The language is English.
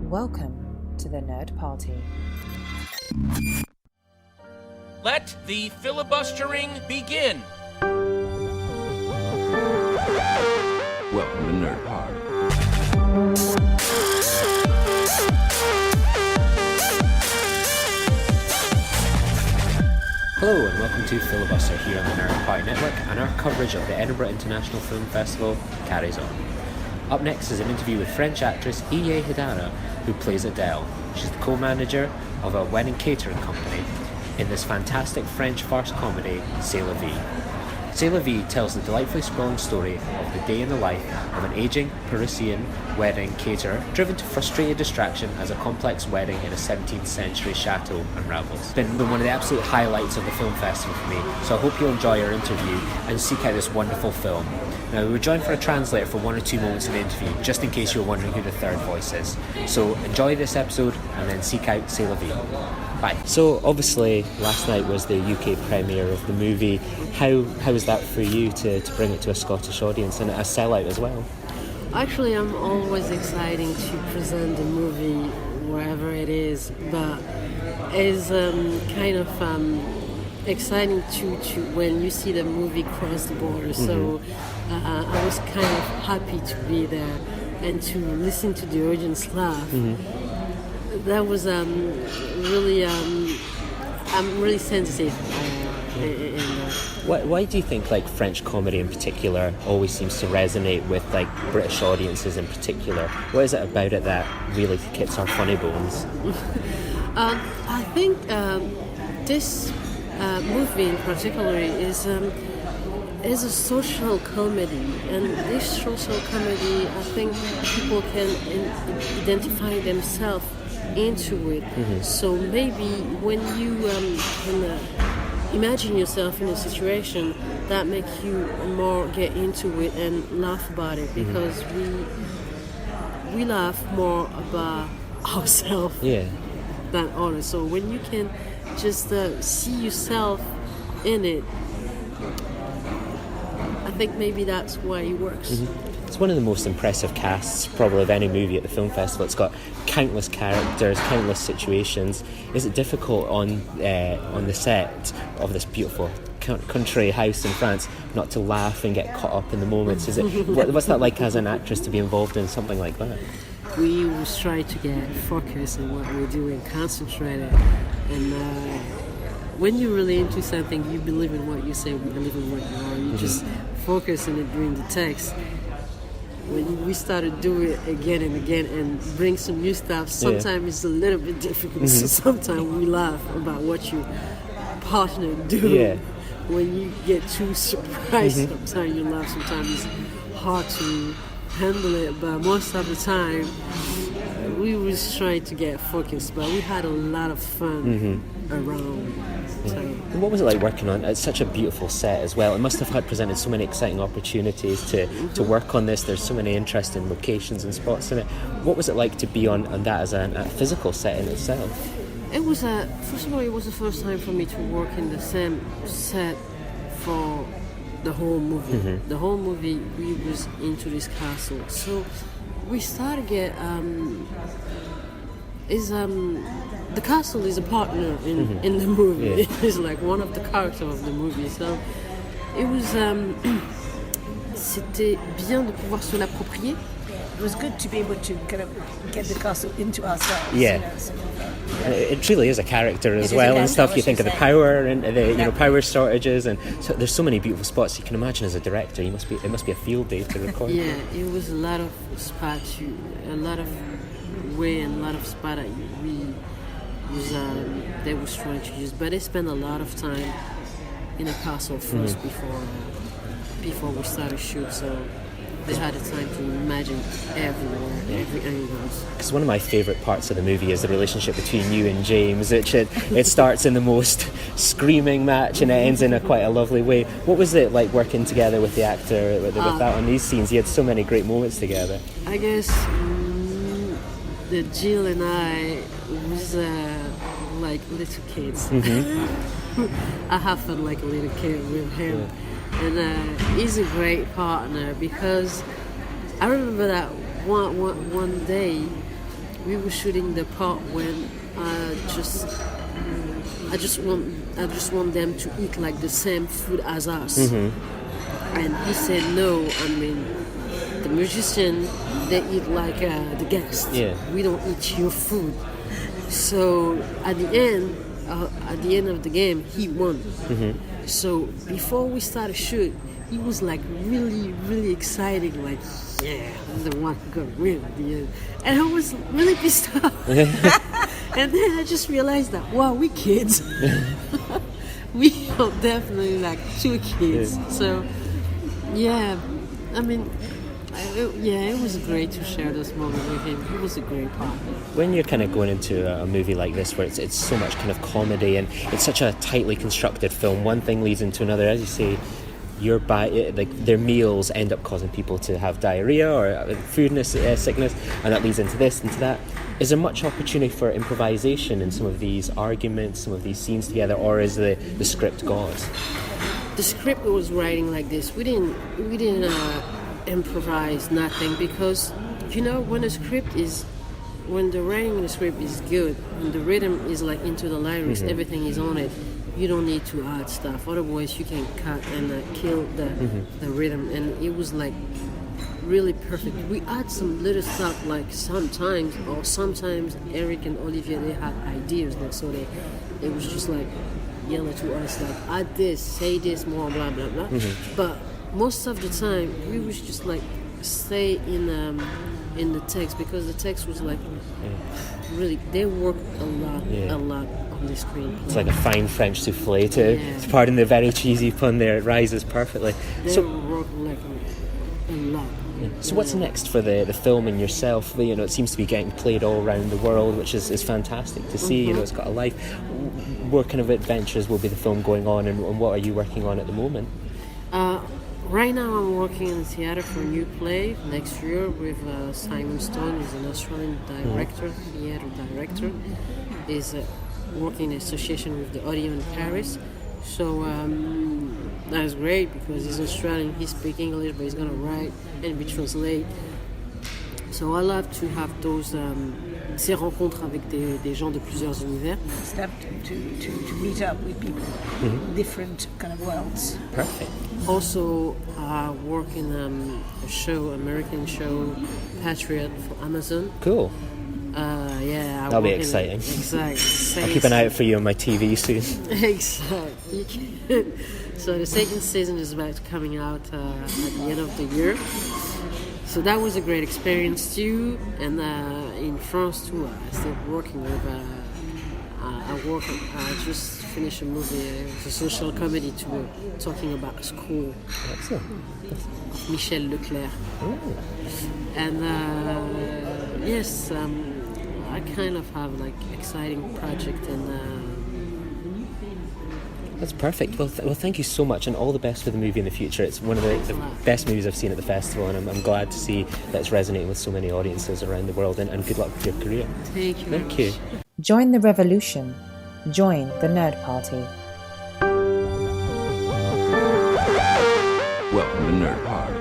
Welcome to the Nerd Party. Let the filibustering begin. Welcome to Nerd Party. Hello and welcome to Filibuster here on the Nerd Party Network, and our coverage of the Edinburgh International Film Festival carries on. Up next is an interview with French actress Haidara, who plays Adele. She's the co-manager of a wedding catering company in this fantastic French farce comedy, C'est la vie. C'est la vie tells the delightfully sprawling story of the day in the life of an aging Parisian wedding caterer driven to frustrated distraction as a complex wedding in a 17th century chateau unravels. It's been one of the absolute highlights of the film festival for me, so I hope you'll enjoy our interview and seek out this wonderful film. Now, we were joined for a translator for one or two moments of the interview, just in case you were wondering who the third voice is. So enjoy this episode and then seek out C'est la vie. Bye. So obviously last night was the UK premiere of the movie. How was that for you to bring it to a Scottish audience and a sellout as well? Actually, I'm always excited to present the movie wherever it is, but it's kind of exciting to when you see the movie cross the border. So I was kind of happy to be there and to listen to the audience laugh. That was really I'm really sensitive in that. Why do you think like French comedy in particular always seems to resonate with like British audiences in particular? What is it about it that really hits our funny bones? I think this movie in particular is a social comedy, and this social comedy, I think people can identify themselves into it. So maybe when you can imagine yourself in a situation, that makes you more get into it and laugh about it, because we laugh more about ourselves than others. So when you can just see yourself in it, I think maybe that's why it works. It's one of the most impressive casts probably of any movie at the film festival. It's got countless characters, countless situations. Is it difficult on the set of this beautiful country house in France not to laugh and get caught up in the moments? What's that like as an actress to be involved in something like that? We always try to get focused on what we're doing, concentrated, and when you're really into something, you believe in what you say, you believe in what you are. You just focus on it during the text. When we started doing it again and again and bring some new stuff, sometimes it's a little bit difficult. So sometimes we laugh about what your partner do. When you get too surprised, sometimes you laugh. Sometimes it's hard to handle it, but most of the time we was trying to get focused. But we had a lot of fun around. And what was it like working on it's such a beautiful set as well? It must have presented so many exciting opportunities to work on this. There's so many interesting locations and spots in it. What was it like to be on that as a physical set in itself? It was first of all, it was the first time for me to work in the same set for the whole movie. The whole movie we was into this castle. So we started get the castle is a partner in the movie. It's like one of the characters of the movie. So it was c'était bien de pouvoir se l'approprier. It was good to be able to kind of get the castle into ourselves. And it truly is a character as well, and stuff. You think of the power and the power shortages, and so there's so many beautiful spots. You can imagine as a director, it must be a field day to record. It was a lot of spots, a lot of way and a lot of spot that they was trying to use, but they spent a lot of time in a castle first before we started shoot. So they had the time to imagine everywhere, every angle. Because one of my favourite parts of the movie is the relationship between you and James. It starts in the most screaming match and it ends in quite a lovely way. What was it like working together with the actor with that on these scenes? You had so many great moments together. I guess the Jill and I was like little kids. I have fun like a little kid with him. And he's a great partner because I remember that one day we were shooting the part when I just want them to eat like the same food as us. And he said, no, I mean, the musician, they eat like the guest. Yeah. We don't eat your food. So at the end of the game, he won. So before we started shoot, he was like really, really excited, like, yeah, I'm the one who got win at the end. And I was really pissed off. And then I just realized that, wow, we kids. We are definitely like two kids. Yeah. So, yeah, I mean, it was great to share this moment with him. He was a great partner. When you're kind of going into a movie like this, where it's so much kind of comedy and it's such a tightly constructed film, one thing leads into another. As you say, their meals end up causing people to have diarrhea or food sickness, and that leads into this, into that. Is there much opportunity for improvisation in some of these arguments, some of these scenes together, or is the script God? The script was writing like this. We didn't improvise nothing, because when the writing in the script is good and the rhythm is like into the lyrics, everything is on it. You don't need to add stuff, otherwise you can cut and kill the rhythm. And it was like really perfect. We add some little stuff, like sometimes Eric and Olivier, they had ideas, so it was just like yelling to us like, add this, say this more, blah blah blah. But most of the time we was just like stay in the text, because the text was like really, they worked a lot on the screen. It's like a fine French souffle to pardon the very cheesy pun there. It rises perfectly. They worked like a lot. So what's next for the film and yourself? It seems to be getting played all around the world, which is fantastic to see. It's got a life. What kind of adventures will be the film going on, and what are you working on at the moment? Right now I'm working in the theatre for a new play next year with Simon Stone. He's an Australian director, theatre director. He's working in association with the Odeon in Paris. So that's great, because he's Australian, he speaks English, but he's going to write and we translate. So I love to have those ces rencontres avec des gens de plusieurs univers. Step to meet up with people, different kind of worlds. Perfect. Also, I work in a American show, Patriot, for Amazon. Cool. That'll be exciting. Exactly. I'll keep an eye out for you on my TV soon. Exactly. So the second season is about coming out at the end of the year. So that was a great experience too. And in France too, I still working with. I just finished a movie, it's a social comedy talking about school. Excellent. Michel Leclerc. And yes, I kind of have like exciting project, and that's perfect. Well, thank you so much, and all the best for the movie in the future. It's one of the best movies I've seen at the festival, and I'm glad to see that it's resonating with so many audiences around the world, and good luck with your career. Thank you. Thank you. Join the revolution. Join the Nerd Party. Welcome to Nerd Party.